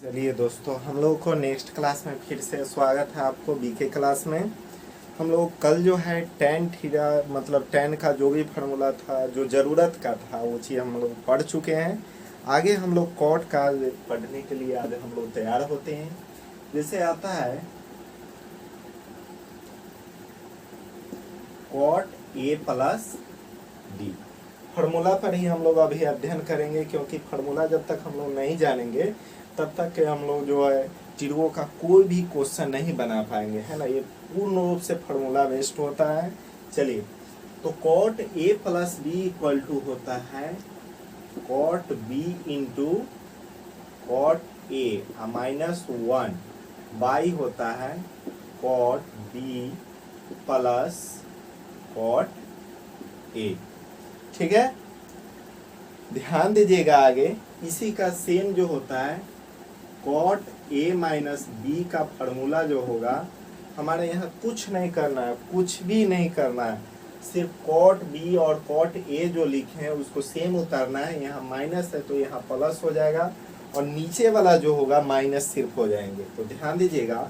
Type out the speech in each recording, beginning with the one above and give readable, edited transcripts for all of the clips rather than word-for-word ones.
चलिए दोस्तों, हम लोगों को नेक्स्ट क्लास में फिर से स्वागत है आपको बीके क्लास में। हम लोग कल जो है टेन थीटा मतलब टेन का जो भी फार्मूला था, जो ज़रूरत का था, वो चीज़ हम लोग पढ़ चुके हैं। आगे हम लोग कॉट का पढ़ने के लिए आज हम लोग तैयार होते हैं। जैसे आता है cot A plus D, formula पर ही हम लोग अभी अध्ययन करेंगे, क्योंकि फार्मूला जब तक हम लोग नहीं जानेंगे तब तक के हम लोग जो है टिड्वो का कोई भी क्वेश्चन नहीं बना पाएंगे, है ना। ये पूर्ण रूप से फार्मूला बेस्ड होता है। चलिए, तो cot A plus B equal to होता है cot B into cot A -1 by होता है cot B plus cot A. ठीक है, ध्यान दीजिएगा। आगे इसी का सेम जो होता है कॉट ए माइनस बी का फार्मूला जो होगा, हमारे यहाँ कुछ नहीं करना है, कुछ भी नहीं करना है। सिर्फ कॉट बी और कॉट ए जो लिखे हैं उसको सेम उतारना है। यहाँ माइनस है तो यहाँ प्लस हो जाएगा, और नीचे वाला जो होगा माइनस सिर्फ हो जाएंगे। तो ध्यान दीजिएगा,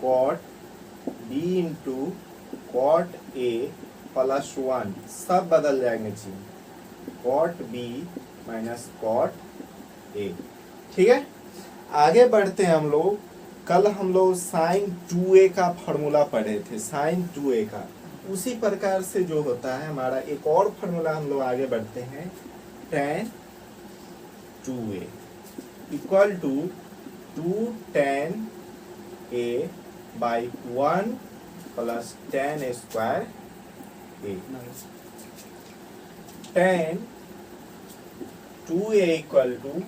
cot B into cot A +1 सब बदल जाएंगे चीज, cot B minus cot A. ठीक है, आगे बढ़ते हैं हम लोग। कल हम लोग साइन 2a का फार्मूला पढ़े थे, साइन 2a का। उसी प्रकार से जो होता है हमारा एक और फार्मूला, हम लोग आगे बढ़ते हैं tan 2a equal to 2 tan a by 1 plus tan square a। tan 2a equal to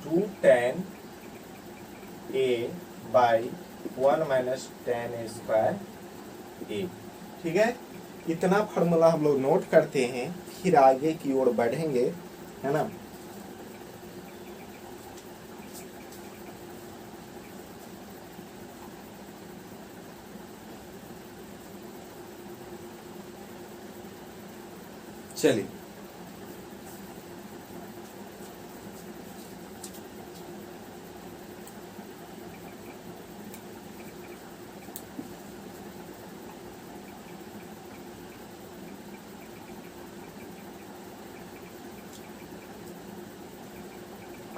2 tan a by 1 minus tan square a। ठीक है, इतना फार्मूला हम लोग नोट करते हैं, फिर आगे की ओर बढ़ेंगे, है ना। चलिए,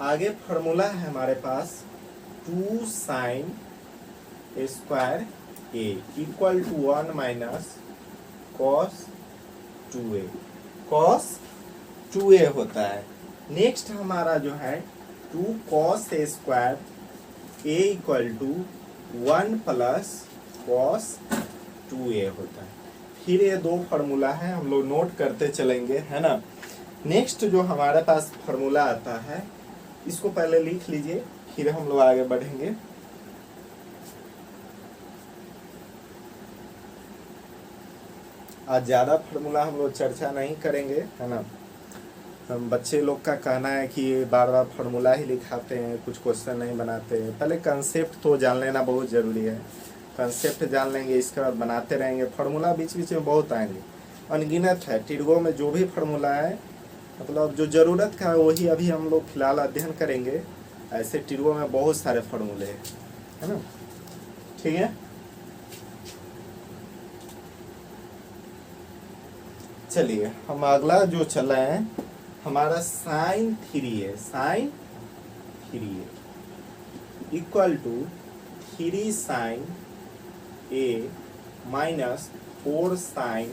आगे फार्मूला है हमारे पास 2 sine square A equal to 1 minus cos 2a। Cos 2a होता है। नेक्स्ट हमारा जो है 2 cos A square A equal to 1 plus cos 2a होता है। फिर ये दो फार्मूला है, हम लोग नोट करते चलेंगे, है ना। नेक्स्ट जो हमारे पास फार्मूला आता है, इसको पहले लिख लीजिए, फिर हम लोग आगे बढ़ेंगे। आज ज़्यादा फार्मूला हम लोग चर्चा नहीं करेंगे, है ना। हम बच्चे लोग का कहना है कि बार बार फार्मूला ही लिखाते हैं, कुछ क्वेश्चन नहीं बनाते हैं। पहले कंसेप्ट तो जान लेना बहुत ज़रूरी है। कंसेप्ट जान लेंगे, इसके बाद बनाते रहेंगे। फार्मूला बीच बीच में बहुत आएंगे, अनगिनत है। टिड्वो में जो भी फार्मूला है, मतलब जो ज़रूरत का है वही अभी हम लोग फिलहाल अध्ययन करेंगे। ऐसे टिड्वो में बहुत सारे फार्मूले हैं, है ना। ठीक है, चलिए हम अगला जो चल रहे हैं हमारा sine 3a, sine 3a equal to 3 sine a minus 4 sine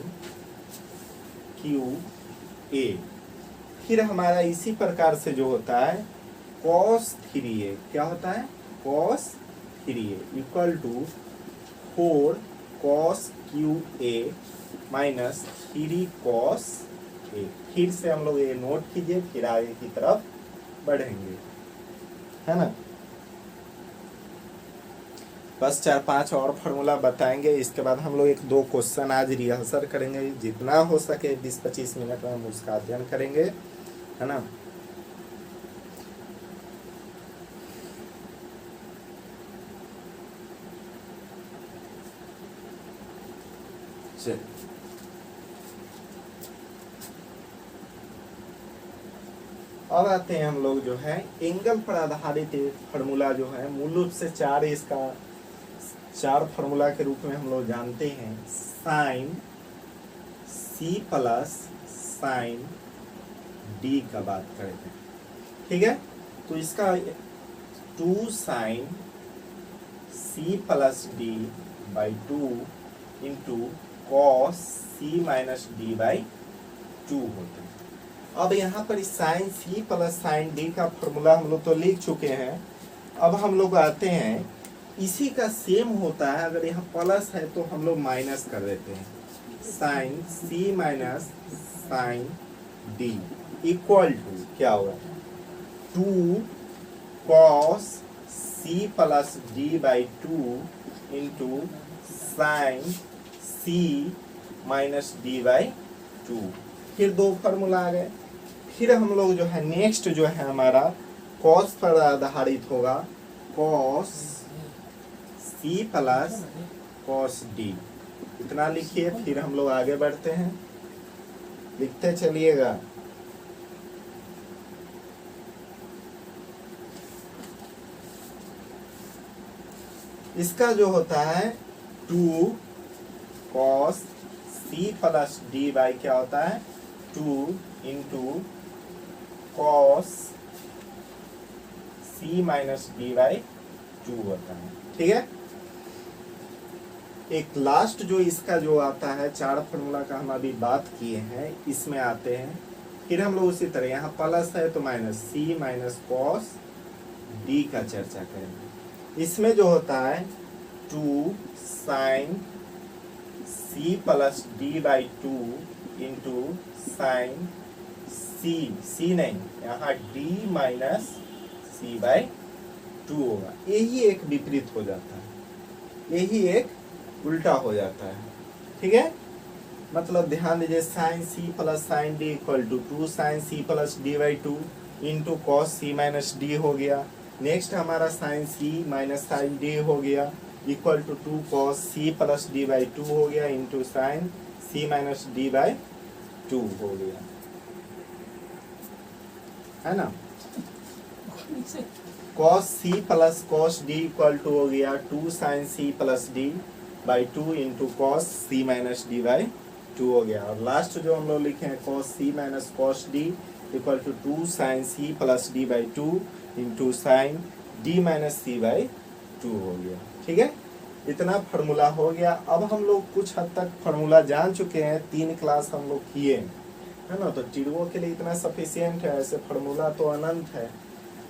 cube a। फिर हमारा इसी प्रकार से जो होता है cos 3a, क्या होता है cos 3a equal to 4 cos cube a minus 3 cos a। फिर से हम लोग ये नोट कीजिए, फिर आगे की तरफ बढ़ेंगे, है ना। बस 4-5 और फार्मूला बताएंगे, इसके बाद हम लोग 1-2 क्वेश्चन आज रिहर्सल करेंगे। जितना हो सके 20-25 मिनट में हम उसका अध्ययन करेंगे, है ना। चलिए, अब आते हैं हम लोग जो है एंगल पर आधारित फार्मूला जो है मूल रूप से चार फार्मूला के रूप में हम लोग जानते हैं। Sine C plus sine D का बात करते हैं, ठीक है। तो इसका 2 sine C plus D by 2 into cos C minus D by 2 होता है। अब यहाँ पर sine C plus sine D का फॉर्मूला हम लोग तो लिख चुके हैं। अब हम लोग आते हैं, इसी का सेम होता है, अगर यहाँ प्लस है तो हम लोग माइनस कर देते हैं। Sine C minus sine D equal to क्या होगा, 2 cos C plus D by 2 into sine C minus D by 2। फिर 2 फार्मूला आ गए। फिर हम लोग जो है नेक्स्ट जो है हमारा कॉस पर आधारित होगा, cos C plus cos D, इतना लिखिए। फिर हम लोग आगे बढ़ते हैं, लिखते चलिएगा। इसका जो होता है 2 cos C plus D by क्या होता है, 2 into cos C minus D by 2 होता है, ठीक है। एक लास्ट जो इसका जो आता है, 4 फार्मूला का हम अभी बात किए हैं, इसमें आते हैं। फिर हम लोग उसी तरह यहाँ प्लस है तो minus C minus cos D का चर्चा करेंगे। इसमें जो होता है 2 sine C plus D by 2 into sine C नहीं, यहाँ डी माइनस सी बाई 2 होगा। यही एक विपरीत हो जाता है, यही एक उल्टा हो जाता है, ठीक है। मतलब ध्यान दीजिए, sine C plus sine D equal to 2 sine C plus D by 2 into cos C minus D हो गया। नेक्स्ट हमारा sine C minus sine D हो गया equal to 2 cos C plus D by 2 हो गया into sine C minus D by 2 हो गया, है ना। Cos C plus cos D equal to हो गया 2 sine C plus D by 2 into cos C minus D by 2 हो गया। और लास्ट जो हम लोग लिखे हैं cos C minus cos D equal to 2 sine C plus D by 2 into sine D minus C by 2 हो गया, ठीक है। इतना फार्मूला हो गया। अब हम लोग कुछ हद तक फार्मूला जान चुके हैं, 3 क्लास हम लोग किए, है ना। तो टिड्वो के लिए इतना सफिशियंट है, ऐसे फार्मूला तो अनंत है।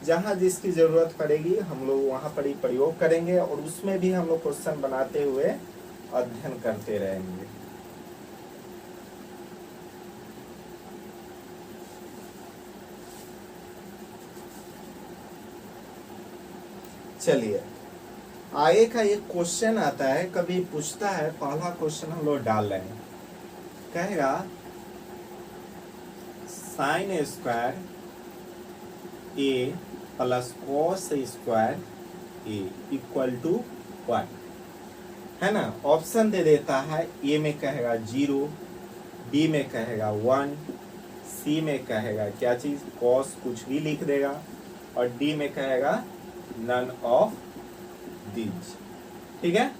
जहाँ जिसकी जरूरत पड़ेगी हम लोग वहाँ पर ही प्रयोग करेंगे, और उसमें भी हम लोग क्वेश्चन बनाते हुए अध्ययन करते रहेंगे। चलिए, आगे का एक क्वेश्चन आता है, कभी पूछता है। पहला क्वेश्चन हम लोग डाल रहे हैं, कहेगा sine square A plus cos square A equal to 1, है ना। ऑप्शन दे देता है, ए में कहेगा 0, बी में कहेगा 1, सी में कहेगा क्या चीज, कॉस कुछ भी लिख देगा, और डी में कहेगा नन ऑफ दीज, ठीक है।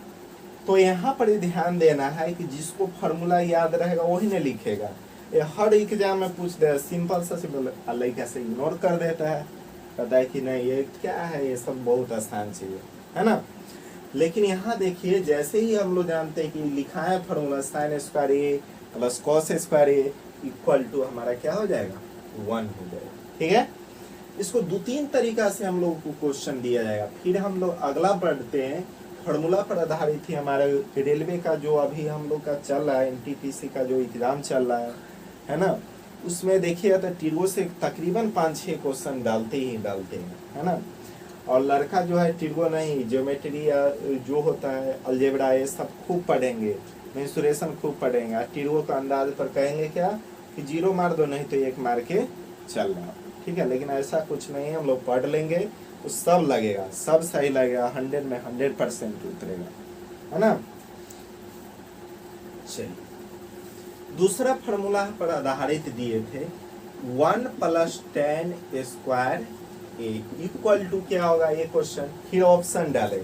तो यहाँ पर ध्यान देना है कि जिसको फॉर्मूला याद रहेगा वही ने लिखेगा। ये हर एग्जाम में पूछ दे, सिंपल सा सिंपल लड़का से इग्नोर कर देता है, कहता है कि नहीं ये क्या है, ये सब बहुत आसान चीज है ना। लेकिन यहाँ देखिए, जैसे ही हम लोग जानते हैं कि लिखा है formula sine square A plus cos square A equal to हमारा क्या हो जाएगा, 1 हो जाएगा, ठीक है। इसको 2-3 तरीका से हम लोग को क्वेश्चन दिया जाएगा। फिर हम लोग अगला बढ़ते हैं, फॉर्मूला पर आधारित ही हमारे रेलवे का जो अभी हम लोग का चल रहा है, NTPC का जो एग्जाम चल रहा है ना, उसमें देखिए तो टिड्वो से तकरीबन 5-6 क्वेश्चन डालते हैं, है ना। और लड़का जो है टिड्वो नहीं, ज्योमेट्री या जो होता है अलजेब्रा, ये सब खूब पढ़ेंगे, मेंसुरेशन खूब पढ़ेंगे। टिड्वो का अंदाज पर कहेंगे क्या कि 0 मार दो, नहीं तो 1 मार के चल रहा, ठीक है। लेकिन ऐसा कुछ नहीं है, हम लोग पढ़ लेंगे तो सब लगेगा, सब सही लगेगा, 100 में 100% उतरेगा, है ना। चलिए, दूसरा फार्मूला पर आधारित दिए थे, 1 plus tan square A equal to क्या होगा ये क्वेश्चन। फिर ऑप्शन डाले,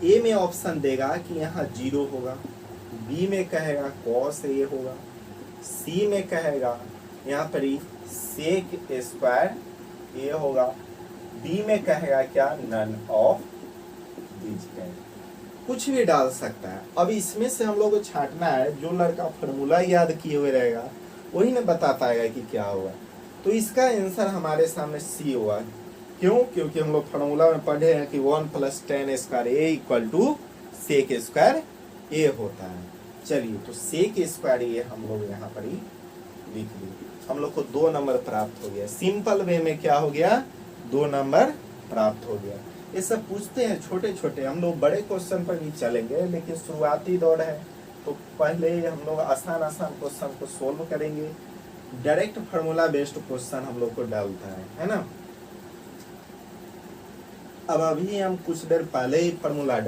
ए में ऑप्शन देगा कि यहाँ 0 होगा, बी में कहेगा कॉस ए होगा, सी में कहेगा यहाँ पर ही सेक स्क्वायर ए होगा, डी में कहेगा क्या नन ऑफ दीज कैन। कुछ भी डाल सकता है। अब इसमें से हम लोग को छांटना है, जो लड़का फॉर्मूला याद किए हुए रहेगा वही ना बता पाएगा कि क्या होगा। तो इसका आंसर हमारे सामने सी होगा। क्यों? क्योंकि हम लोग फॉर्मूला में पढ़े हैं कि 1 plus tan square A equal to sec square A होता है। चलिए, तो सेक स्क्वायर ए हम लोग यहाँ पर ही लिख लिए। हम लोग को 2 नंबर प्राप्त हो गया। सिंपल वे में क्या हो गया, 2 नंबर प्राप्त हो गया। ये सब पूछते हैं छोटे छोटे, हम लोग बड़े क्वेश्चन पर भी चलेंगे, लेकिन शुरुआती दौर है तो पहले हम लोग आसान आसान क्वेश्चन को सोल्व करेंगे। डायरेक्ट फार्मूला बेस्ड क्वेश्चन हम लोग को डालता है ना। अब अभी हम कुछ देर पहले ही फार्मूला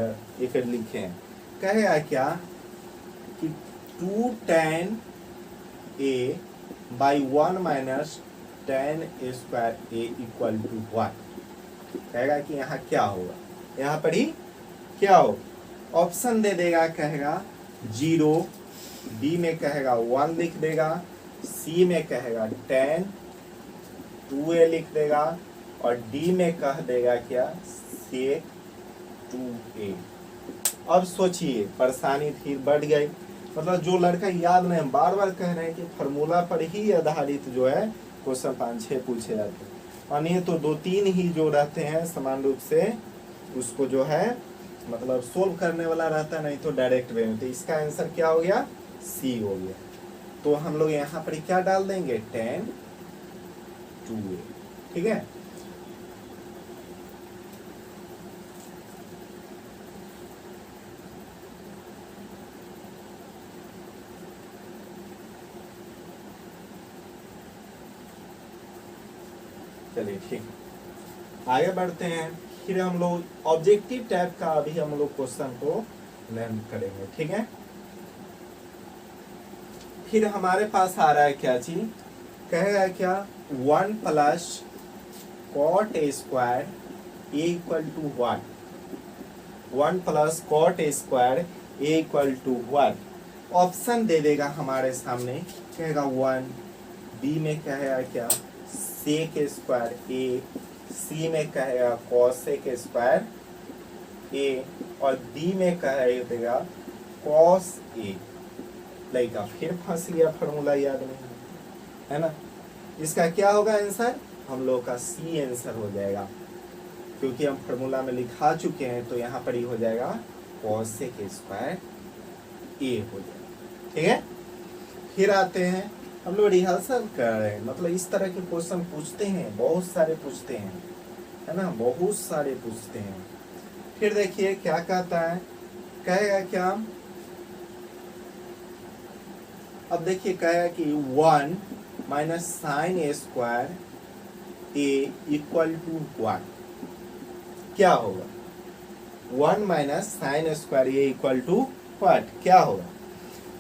फिर लिखे हैं। कहेगा क्या कि 2 tan a by 1 minus tan a square a equal to what। कहेगा कि यहाँ क्या होगा, यहाँ पर ही क्या हो। ऑप्शन दे देगा, कहेगा 0, बी में कहेगा 1 लिख देगा, सी में कहेगा tan 2a लिख देगा, और डी में कह देगा क्या सेक 2a। अब सोचिए, परेशानी फिर बढ़ गई। मतलब जो लड़का याद नहीं, बार बार कह रहे हैं कि फार्मूला पर ही आधारित जो है क्वेश्चन 5-6 पूछे जाते हैं, और नहीं तो 2-3 ही जो रहते हैं समान रूप से उसको जो है मतलब सोल्व करने वाला रहता है, नहीं तो डायरेक्ट वे में। तो इसका आंसर क्या हो गया, सी हो गया। तो हम लोग यहाँ पर क्या डाल देंगे, tan 2a। ठीक है, चलिए ठीक, आगे बढ़ते हैं। फिर हम लोग ऑब्जेक्टिव टाइप का अभी हम लोग क्वेश्चन को लर्न करेंगे। ठीक है, फिर हमारे पास आ रहा है क्या चीज, कहेगा क्या 1 plus cot A square A equal to what. 1 plus cot A square A equal to what. Option दे देगा हमारे सामने, कहेगा 1, बी में कहेगा क्या सेक स्क्वायर ए, सी में कहेगा कॉसेक स्क्वायर ए, और डी में कहेगा कॉस ए। लड़का फिर फंस गया, फार्मूला याद नहीं है ना। इसका क्या होगा आंसर, हम लोग का सी आंसर हो जाएगा, क्योंकि हम फार्मूला में लिखा चुके हैं। तो यहाँ पर ही हो जाएगा कॉसेक स्क्वायर ए हो जाएगा। ठीक है, फिर आते हैं, हम लोग रिहर्सल कर रहे हैं, मतलब इस तरह के क्वेश्चन पूछते हैं, बहुत सारे पूछते हैं, है ना, बहुत सारे पूछते हैं। फिर देखिए क्या कहता है, कहेगा क्या, अब देखिए कहेगा कि 1 minus sine A square A equal to what. क्या होगा, 1 minus sine square A equal to what, क्या होगा।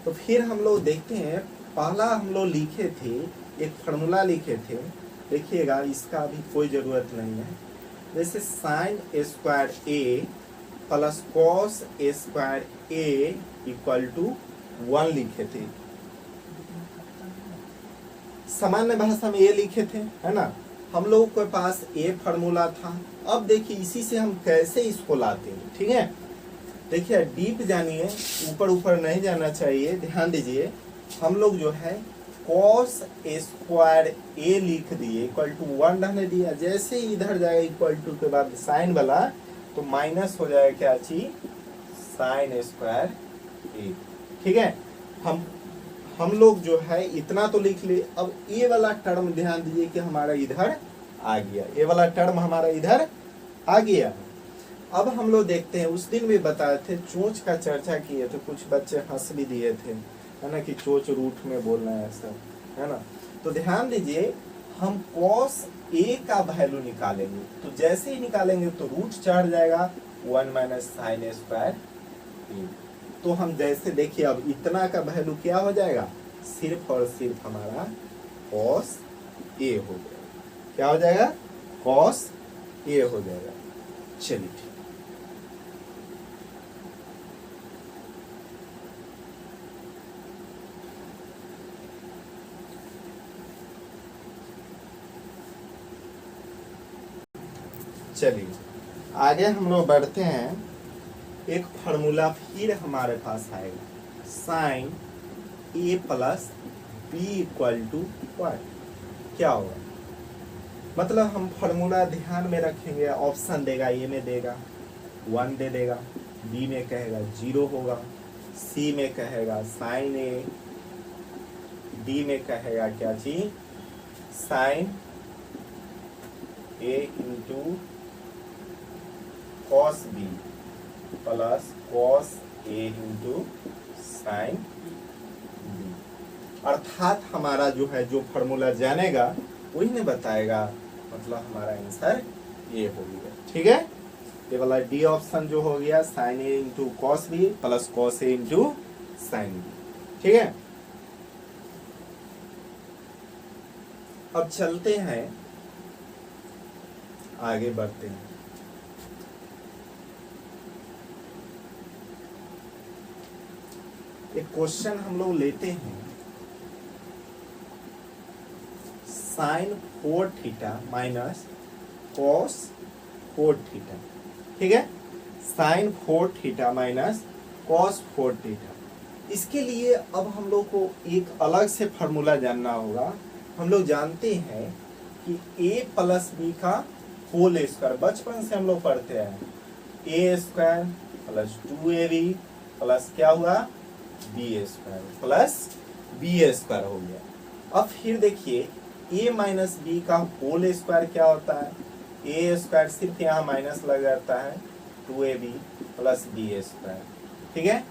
तो फिर हम लोग देखते हैं, पहला हम लोग लिखे थे एक फार्मूला लिखे थे, देखिएगा इसका अभी कोई ज़रूरत नहीं है। जैसे sine square A plus cos square A equal to 1 लिखे थे, सामान्य भाषा में ये लिखे थे, है ना। हम लोगों के पास ए फार्मूला था। अब देखिए इसी से हम कैसे इसको लाते हैं। ठीक है, देखिए डीप जानिए, ऊपर ऊपर नहीं जाना चाहिए, ध्यान दीजिए। हम लोग जो है कॉस स्क्वायर ए लिख दिए, इक्वल टू 1 रहने दिया। जैसे ही इधर जाएगा इक्वल टू के बाद साइन वाला, तो माइनस हो जाएगा क्या चीज, साइन स्क्वायर ए। ठीक है, हम लोग जो है इतना तो लिख लिए। अब ये वाला टर्म ध्यान दीजिए कि हमारा इधर आ गया, ये वाला टर्म हमारा इधर आ गया। अब हम लोग देखते हैं, उस दिन भी बताए थे, चोंच का चर्चा किए थे, कुछ बच्चे हंस भी दिए थे, है ना, कि चोंच रूट में बोलना है सब, है ना। तो ध्यान दीजिए, हम कॉस ए का वैल्यू निकालेंगे, तो जैसे ही निकालेंगे तो रूट चढ़ जाएगा 1 माइनस साइन स्क्वायर ए। तो हम जैसे देखिए, अब इतना का वैल्यू क्या हो जाएगा, सिर्फ और सिर्फ हमारा कॉस ए हो जाएगा। क्या हो जाएगा? कॉस ए हो जाएगा। चलिए ठीक, चलिए आगे हम लोग बढ़ते हैं। एक फार्मूला फिर हमारे पास आएगा, sine A plus B equal to one. क्या होगा? मतलब हम फार्मूला ध्यान में रखेंगे, ऑप्शन देगा, ए में देगा 1 दे देगा, बी में कहेगा 0 होगा, सी में कहेगा साइन ए, डी में कहेगा क्या चीज? Sine A into cos B plus cos A into sine B. अर्थात हमारा जो है जो फॉर्मूला जानेगा वही ने बताएगा, मतलब हमारा आंसर ये हो गया। ठीक है, ये वाला डी ऑप्शन जो हो गया sine A into cos B plus cos A into sine B. ठीक है, अब चलते हैं आगे बढ़ते हैं। एक क्वेश्चन हम लोग लेते हैं, sine 4 theta minus cos 4 theta. ठीक है, sine 4 theta minus cos 4 theta. इसके लिए अब हम लोग को एक अलग से फार्मूला जानना होगा। हम लोग जानते हैं कि a प्लस बी का होल स्क्वायर, बचपन से हम लोग पढ़ते हैं, ए स्क्वायर प्लस 2ab प्लस क्या हुआ B square plus B square हो गया। अब फिर देखिए a माइनस बी का होल स्क्वायर क्या होता है? ए स्क्वायर सिर्फ यहाँ माइनस लग जाता है 2ab प्लस बी स्क्वायर। ठीक है,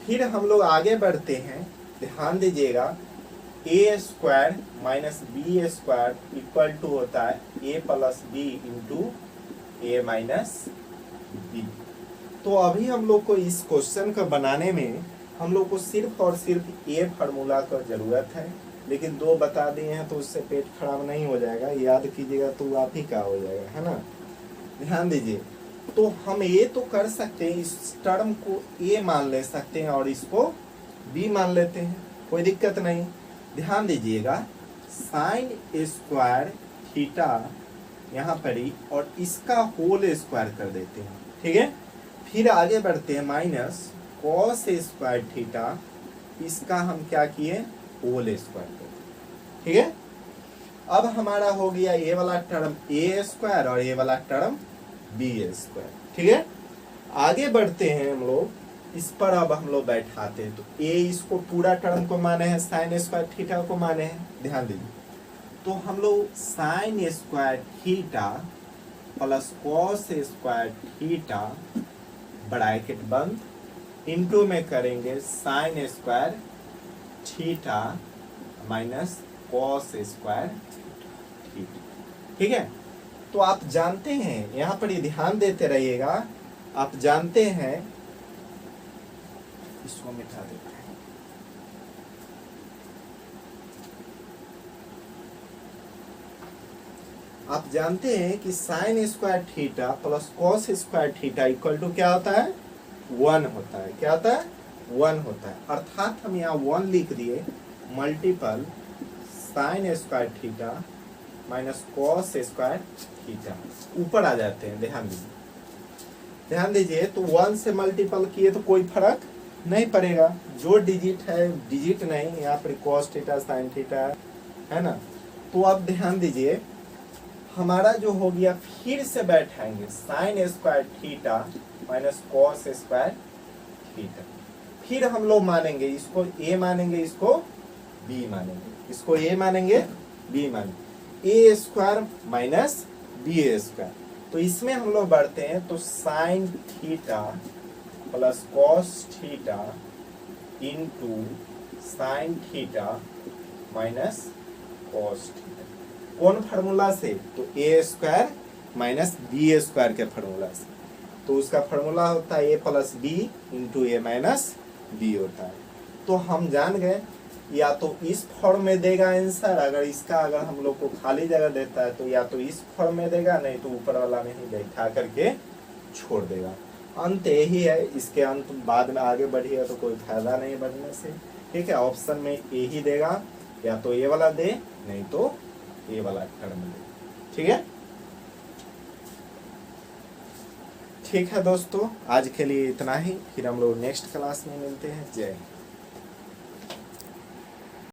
फिर हम लोग आगे बढ़ते हैं, ध्यान दीजिएगा, A square minus B square equal to होता है A plus B into A minus B. तो अभी हम लोग को इस क्वेश्चन को बनाने में हम लोग को सिर्फ और सिर्फ ए फार्मूला का जरूरत है, लेकिन 2 बता दिए हैं तो उससे पेट खराब नहीं हो जाएगा, याद कीजिएगा तो आप ही का हो जाएगा, है ना। ध्यान दीजिए, तो हम ये तो कर सकते हैं, इस टर्म को ए मान ले सकते हैं और इसको बी मान लेते हैं, कोई दिक्कत नहीं। ध्यान दीजिएगा, साइन स्क्वायर थीटा यहाँ पर ही और इसका होल स्क्वायर कर देते हैं। ठीक है, फिर आगे बढ़ते हैं, माइनस कॉस स्क्वायर थीटा, इसका हम क्या किए होल स्क्वायर कर। ठीक है, अब हमारा हो गया ये वाला टर्म ए स्क्वायर और ये वाला टर्म बी स्क्वायर। ठीक है, आगे बढ़ते हैं हम लोग, इस पर अब हम लोग बैठाते हैं, तो ए इसको पूरा टर्म को माने हैं, साइन स्क्वायर थीटा को माने हैं। ध्यान दीजिए, तो हम लोग sign square theta plus cos square theta bracket बंद इनटू में करेंगे sign square theta minus cos square theta. ठीक है, तो आप जानते हैं, यहां पर ये ध्यान देते रहिएगा, आप जानते हैं, इसको मिटा देते हैं, आप जानते हैं कि sine square theta plus cos square theta equal to क्या होता है? 1 होता है। क्या होता है? 1 होता है। अर्थात हम यहाँ 1 लिख दिए, multiple sign square theta minus cos square theta, ऊपर आ जाते हैं। ध्यान दीजिए, ध्यान दीजिए, तो 1 से मल्टीपल किए तो कोई फर्क नहीं पड़ेगा, जो डिजिट है डिजिट नहीं, यहाँ पर कॉस थीटा साइन थीटा है ना। तो अब ध्यान दीजिए, हमारा जो हो गया, फिर से बैठाएंगे sine square theta minus cos square theta, फिर हम लोग मानेंगे इसको ए मानेंगे, इसको बी मानेंगे, इसको ए मानेंगे बी मानेंगे, ए स्क्वायर माइनस बी स्क्वायर। तो इसमें हम लोग बढ़ते हैं, तो sine theta plus cos theta into sine theta minus cos theta, कौन फार्मूला से? तो ए स्क्वायर माइनस बी स्क्वायर के फार्मूला से। तो उसका फार्मूला होता है A plus B into A minus B होता है। तो हम जान गए, या तो इस फॉर्म में देगा आंसर, अगर इसका अगर हम लोग को खाली जगह देता है तो या तो इस फॉर्म में देगा, नहीं तो ऊपर वाला में ही बैठा करके छोड़ देगा। अंत यही है, इसके अंत बाद में आगे बढ़िएगा तो कोई फायदा नहीं बढ़ने से। ठीक है, ऑप्शन में ए ही देगा, या तो ए वाला दे नहीं तो ए वाला टर्म दे। ठीक है, ठीक है दोस्तों, आज के लिए इतना ही, फिर हम लोग नेक्स्ट क्लास में मिलते हैं। जय हिंद।